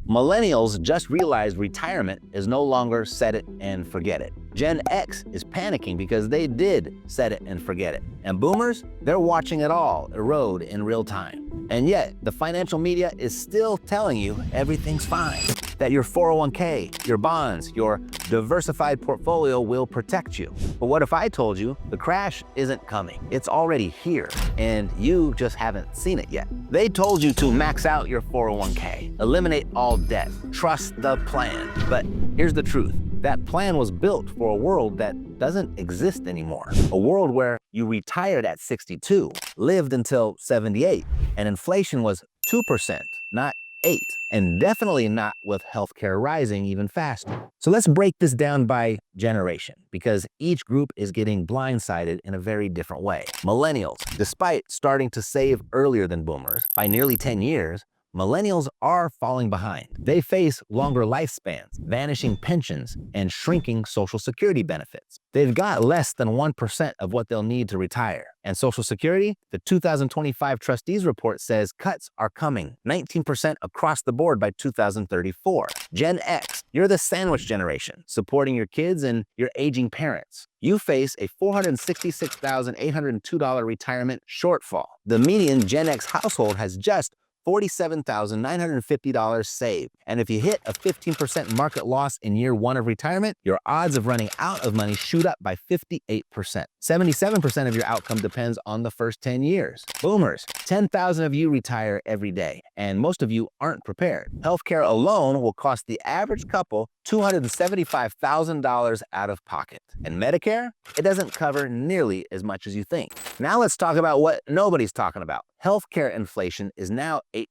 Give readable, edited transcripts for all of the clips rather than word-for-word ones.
Millennials just realized retirement is no longer set it and forget it. Gen X is panicking because they did set it and forget it. And boomers, they're watching it all erode in real time. And yet, the financial media is still telling you everything's fine. That your 401k, your bonds, your diversified portfolio will protect you. But what if I told you the crash isn't coming? It's already here, and you just haven't seen it yet. They told you to max out your 401k, eliminate all debt, trust the plan. But here's the truth. That plan was built for a world that doesn't exist anymore. A world where you retired at 62, lived until 78, and inflation was 2%, not 8, and definitely not with healthcare rising even faster. So let's break this down by generation, because each group is getting blindsided in a very different way. Millennials, despite starting to save earlier than boomers by nearly 10 years, millennials are falling behind. They face longer lifespans, vanishing pensions, and shrinking Social Security benefits. They've got less than 1% of what they'll need to retire. And Social Security, the 2025 Trustees Report says cuts are coming, 19% across the board by 2034. Gen X, you're the sandwich generation, supporting your kids and your aging parents. You face a $466,802 retirement shortfall. The median Gen X household has just $47,950 saved. And if you hit a 15% market loss in year 1 of retirement, your odds of running out of money shoot up by 58%. 77% of your outcome depends on the first 10 years. Boomers, 10,000 of you retire every day, and most of you aren't prepared. Healthcare alone will cost the average couple $275,000 out of pocket. And Medicare, it doesn't cover nearly as much as you think. Now let's talk about what nobody's talking about. Healthcare inflation is now 8%,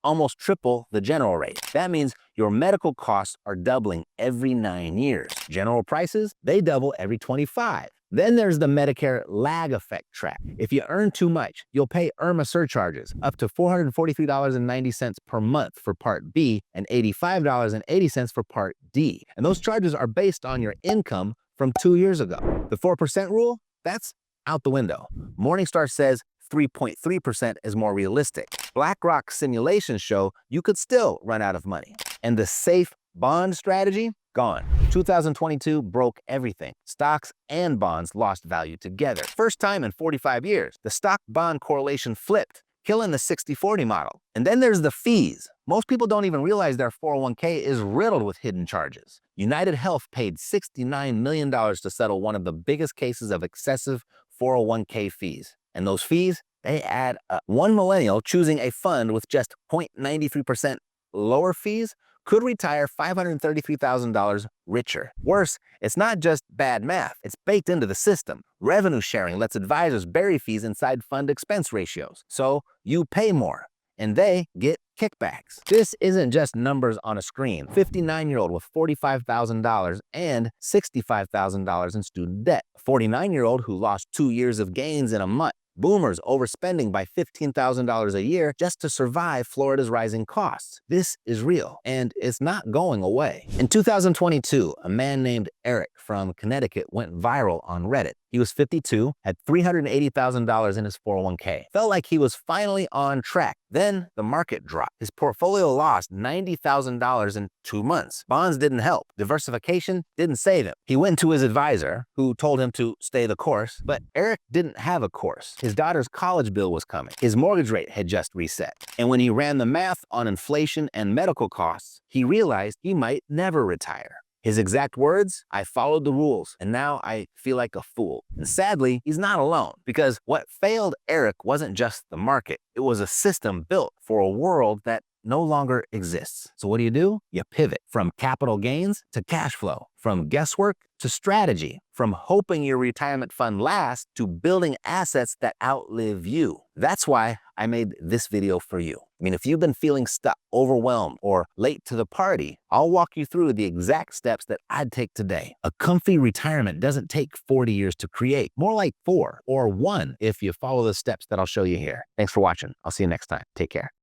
almost triple the general rate. That means your medical costs are doubling every 9 years. General prices, they double every 25. Then there's the Medicare lag effect track. If you earn too much, you'll pay IRMAA surcharges, up to $443.90 per month for Part B and $85.80 for Part D. And those charges are based on your income from 2 years ago. The 4% rule, that's out the window. Morningstar says 3.3% is more realistic. BlackRock simulations show you could still run out of money. And the safe bond strategy, gone. 2022 broke everything. Stocks and bonds lost value together. First time in 45 years, the stock-bond correlation flipped, killing the 60-40 model. And then there's the fees. Most people don't even realize their 401k is riddled with hidden charges. United Health paid $69 million to settle one of the biggest cases of excessive 401k fees. And those fees, they add up. One millennial choosing a fund with just 0.93% lower fees could retire $533,000 richer. Worse, it's not just bad math, it's baked into the system. Revenue sharing lets advisors bury fees inside fund expense ratios. So you pay more, and they get kickbacks. This isn't just numbers on a screen. 59-year-old with $45,000 and $65,000 in student debt. A 49-year-old who lost 2 years of gains in a month. Boomers overspending by $15,000 a year just to survive Florida's rising costs. This is real, and it's not going away. In 2022, a man named Eric from Connecticut went viral on Reddit. He was 52, had $380,000 in his 401k. Felt like he was finally on track. Then the market dropped. His portfolio lost $90,000 in 2 months. Bonds didn't help. Diversification didn't save him. He went to his advisor, who told him to stay the course, but Eric didn't have a course. His daughter's college bill was coming. His mortgage rate had just reset. And when he ran the math on inflation and medical costs, he realized he might never retire. His exact words, "I followed the rules, and now I feel like a fool." And sadly, he's not alone, because what failed Eric wasn't just the market. It was a system built for a world that no longer exists. So what do? You pivot from capital gains to cash flow, from guesswork to strategy, from hoping your retirement fund lasts to building assets that outlive you. That's why I made this video for you. I mean, if you've been feeling stuck, overwhelmed, or late to the party, I'll walk you through the exact steps that I'd take today. A comfy retirement doesn't take 40 years to create, more like 4 or 1 if you follow the steps that I'll show you here. Thanks for watching. I'll see you next time. Take care.